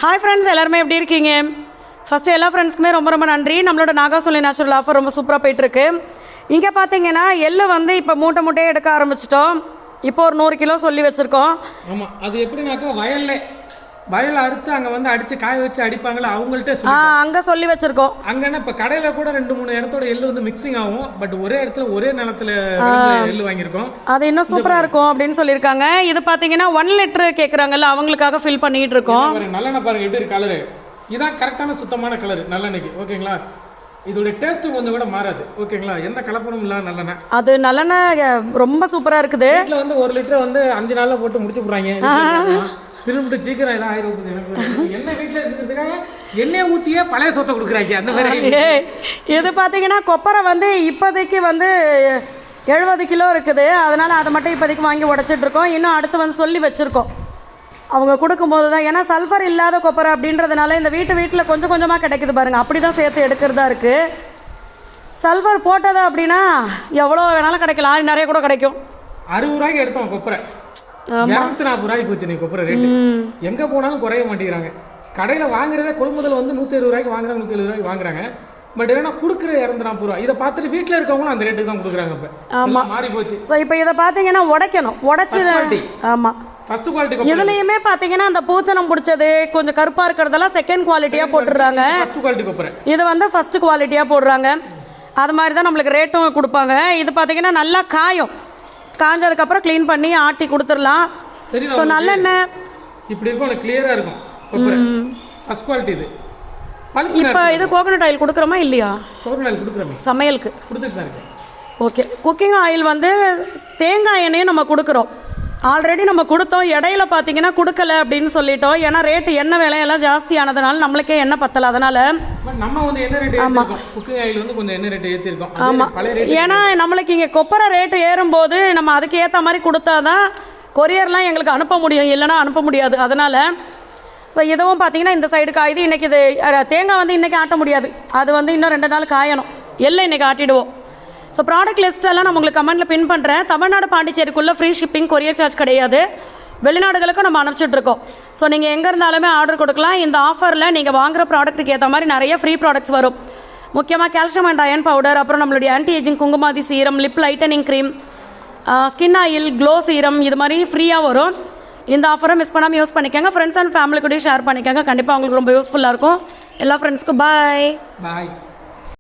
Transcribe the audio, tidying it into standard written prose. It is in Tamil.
ஹாய் ஃப்ரெண்ட்ஸ், எல்லாருமே எப்படி இருக்கீங்க? ஃபஸ்ட்டு எல்லா ஃப்ரெண்ட்ஸ்க்குமே ரொம்ப ரொம்ப நன்றி. நம்மளோட நாகாசோலி நேச்சுரல் ஆஃபர் ரொம்ப சூப்பராக போயிட்டுருக்கு. இங்கே பார்த்தீங்கன்னா எள்ளு வந்து இப்போ மூட்டை மூட்டையே எடுக்க ஆரம்பிச்சிட்டோம். இப்போ ஒரு 100 கிலோ சொல்லி வச்சுருக்கோம். ஆமாம், அது எப்படின்னாக்கா வயலில் அறுத்து அங்கே வந்து அடித்து காய வச்சு அடிப்பாங்களே அவங்கள்ட்ட அங்கே சொல்லி வச்சுருக்கோம். அங்கன்னா இப்போ கடையில் கூட 2-3 இடத்தோட எள்ளு வந்து மிக்சிங் ஆகும். பட் ஒரே இடத்துல ஒரே நிலத்தில் எள்ளு வாங்கியிருக்கோம். அது இன்னும் சூப்பராக இருக்கும் அப்படின்னு சொல்லியிருக்காங்க. இது பார்த்தீங்கன்னா 1 லிட்டரு கேட்குறாங்கல்ல, அவங்களுக்காக ஃபில் பண்ணிகிட்டு இருக்கோம். நல்லெண்ணெய் பாருங்கள் எப்படி இருக்கு கலரு. இதான் கரெக்டான சுத்தமான கலர் நல்லெண்ணெய்க்கு. ஓகேங்களா, இதோடைய டேஸ்ட்டு கொஞ்சம் கூட மாறாது. ஓகேங்களா, எந்த கலப்படமும் இல்லாத நல்லெண்ணெய். அது நல்லெண்ணெய் ரொம்ப சூப்பராக இருக்குது. வீட்டில் வந்து 1 லிட்டர் வந்து 5 நாளில் போட்டு முடிச்சு போடுறாங்க. திரும்பிட்டு சீக்கிரம் ஏதாவது ஆயிரம் எண்ணெய் வீட்டில் இருக்கிறதுக்காக எண்ணெய் ஊற்றியே பழைய சொத்தை கொடுக்குறாங்க. அந்த மாதிரி இது பார்த்தீங்கன்னா கொப்பரை வந்து இப்போதைக்கு வந்து 70 கிலோ இருக்குது. அதனால் அதை மட்டும் இப்போதைக்கு வாங்கி உடச்சிட்ருக்கோம். இன்னும் அடுத்து வந்து சொல்லி வச்சுருக்கோம் அவங்க கொடுக்கும்போது தான். ஏன்னா சல்ஃபர் இல்லாத கொப்பரை அப்படின்றதுனால இந்த வீட்டில் கொஞ்சம் கொஞ்சமாக கிடைக்குது பாருங்கள். அப்படி தான் சேர்த்து எடுக்கிறதா இருக்குது. சல்ஃபர் போட்டது அப்படின்னா எவ்வளோ வேணாலும் கிடைக்கலாம், நிறைய கூட கிடைக்கும். 60 ரூபாய்க்கு எடுத்தோம் கொப்பரை, 240 ரூபாய்க்கு போச்சு. நீ கொப்பரை ரேட்டு எங்கே போனாலும் குறைய மாட்டேங்கிறாங்க. கடையில் வாங்குறதே கொள்முதல் வந்து 170 ரூபாய்க்கு வாங்குறாங்க, 170 ரூபாய்க்கு வாங்குறாங்க. பட் என்னன்னா கொடுக்குற 240 ரூபா. இதை பார்த்துட்டு வீட்டில் இருக்கவங்களும் அந்த ரேட்டுக்கு தான் கொடுக்குறாங்க. இப்போ ஆமாம், மாறி போச்சு. ஸோ இப்போ இதை பார்த்தீங்கன்னா உடைச்சு ஆமாம் ஃபர்ஸ்ட் குவாலிட்டி. இதுலயுமே பாத்தீங்கன்னா அந்த பூச்சனம் பிடிச்சது கொஞ்சம் கருப்பா இருக்கிறதெல்லாம் செகண்ட் குவாலிட்டியா போட்டுறாங்க. ஃபர்ஸ்ட் குவாலிட்டி கொப்பரை இது வந்து ஃபர்ஸ்ட் குவாலிட்டியா போடுறாங்க. அது மாதிரி தான் நம்மளுக்கு ரேட்டும் கொடுப்பாங்க. இது பாத்தீங்கன்னா நல்லா காஞ்சதுக்கு அப்புறம் க்ளீன் பண்ணி ஆட்டி கொடுத்துடலாம். ஸோ நல்லெண்ணெய் இப்படி இருக்கும், கிளியரா இருக்கும் கொப்பரை. ஃபர்ஸ்ட் குவாலிட்டி இது. இப்போ இது கோகனட் ஆயில் கொடுக்குறோமா இல்லையா? கோகனட் ஆயில் கொடுக்குறோம், சமையலுக்கு கொடுத்துட்டு தான் இருக்கேன். ஓகே, குக்கிங் ஆயில் வந்து தேங்காய் எண்ணெயும் நம்ம கொடுக்குறோம். ஆல்ரெடி நம்ம கொடுத்தோம், இடையில பார்த்தீங்கன்னா கொடுக்கல அப்படின்னு சொல்லிட்டோம். ஏன்னா ரேட்டு எண்ணெய் விலையெல்லாம் ஜாஸ்தி ஆனதுனால நம்மளுக்கே எண்ணெய் பத்தலை. அதனால நம்ம வந்து எண்ணெய் ரேட் ஏற்றிருக்கோம். குக்கிங் ஆயில் வந்து கொஞ்சம் எண்ணெய் ரேட் ஏற்றிருக்கோம். ஆமாம், ஏன்னா நம்மளுக்கு இங்கே கொப்பரை ரேட்டு ஏறும்போது நம்ம அதுக்கு ஏற்ற மாதிரி கொடுத்தா தான் கொரியர்லாம் எங்களுக்கு அனுப்ப முடியும், இல்லைனா அனுப்ப முடியாது. அதனால் ஸோ இதுவும் பார்த்தீங்கன்னா இந்த சைடு காயுது. இன்றைக்கி இது தேங்காய் வந்து இன்றைக்கி ஆட்ட முடியாது, அது வந்து இன்னும் 2 நாள் காயணும். எல்லாம் இன்றைக்கி ஆட்டிடுவோம். ஸோ ப்ராடக்ட் லிஸ்ட்டெல்லாம் நான் உங்களுக்கு கமெண்ட்டில் பின் பண்ணுறேன். தமிழ்நாடு பாண்டிச்சேரிக்குள்ளே ஃப்ரீ ஷிப்பிங், கொரியர் சார்ஜ் கிடையாது. வெளிநாடுகளுக்கும் நம்ம அனுப்பிச்சிட்ருக்கோம். ஸோ நீங்கள் எங்கே இருந்தாலுமே ஆர்டர் கொடுக்கலாம். இந்த ஆஃபரில் நீங்கள் வாங்குகிற ப்ராடக்ட்டுக்கு ஏற்ற மாதிரி நிறைய ஃப்ரீ ப்ராடக்ட்ஸ் வரும். முக்கியமாக கால்சியம் அண்ட் அயன் பவுடர், அப்புறம் நம்மளுடைய anti ageing Kumkumadi serum, lip lightening cream, skin oil, glow serum, இது மாதிரி ஃப்ரீயாக வரும். இந்த ஆஃபரை மிஸ் பண்ணாமல் யூஸ் பண்ணிக்கோங்க. ஃப்ரெண்ட்ஸ் அண்ட் ஃபேமிலி கூட ஷேர் பண்ணிக்கோங்க. கண்டிப்பாக உங்களுக்கு ரொம்ப யூஸ்ஃபுல்லாக இருக்கும். எல்லா ஃப்ரெண்ட்ஸ்க்கும் பாய்.